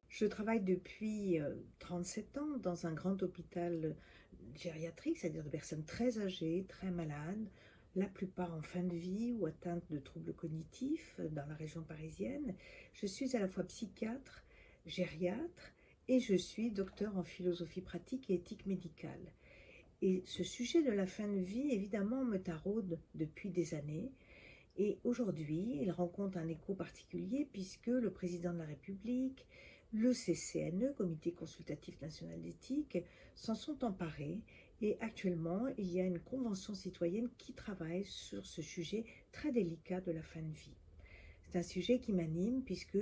Je travaille depuis 37 ans dans un grand hôpital gériatrique, c'est-à-dire de personnes très âgées, très malades, la plupart en fin de vie ou atteintes de troubles cognitifs dans la région parisienne. Je suis à la fois psychiatre, gériatre et je suis docteur en philosophie pratique et éthique médicale. Et ce sujet de la fin de vie, évidemment, me taraude depuis des années. Et aujourd'hui, il rencontre un écho particulier puisque le président de la République, le CCNE, Comité consultatif national d'éthique, s'en sont emparés et actuellement, il y a une convention citoyenne qui travaille sur ce sujet très délicat de la fin de vie. C'est un sujet qui m'anime puisque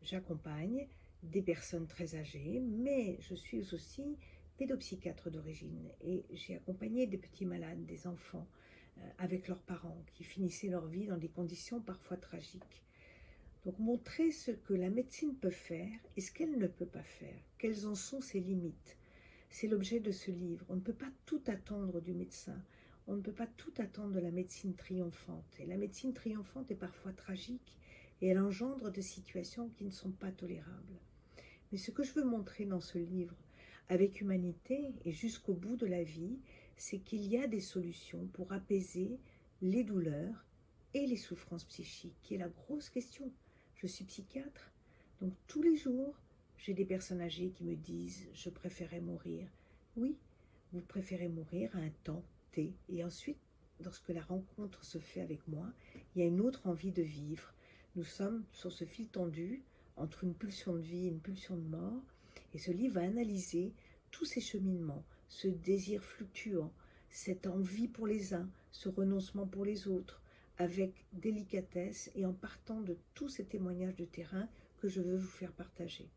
j'accompagne des personnes très âgées, mais je suis aussi pédopsychiatre d'origine et j'ai accompagné des petits malades, des enfants, avec leurs parents qui finissaient leur vie dans des conditions parfois tragiques. Donc montrer ce que la médecine peut faire et ce qu'elle ne peut pas faire, quelles en sont ses limites. C'est l'objet de ce livre. On ne peut pas tout attendre du médecin. On ne peut pas tout attendre de la médecine triomphante. Et la médecine triomphante est parfois tragique et elle engendre des situations qui ne sont pas tolérables. Mais ce que je veux montrer dans ce livre, avec humanité et jusqu'au bout de la vie, c'est qu'il y a des solutions pour apaiser les douleurs et les souffrances psychiques, qui est la grosse question. Je suis psychiatre, donc tous les jours, j'ai des personnes âgées qui me disent « je préférais mourir ». Oui, vous préférez mourir à un temps T, et ensuite, lorsque la rencontre se fait avec moi, il y a une autre envie de vivre. Nous sommes sur ce fil tendu entre une pulsion de vie et une pulsion de mort, et ce livre va analyser tous ces cheminements, ce désir fluctuant, cette envie pour les uns, ce renoncement pour les autres, avec délicatesse et en partant de tous ces témoignages de terrain que je veux vous faire partager.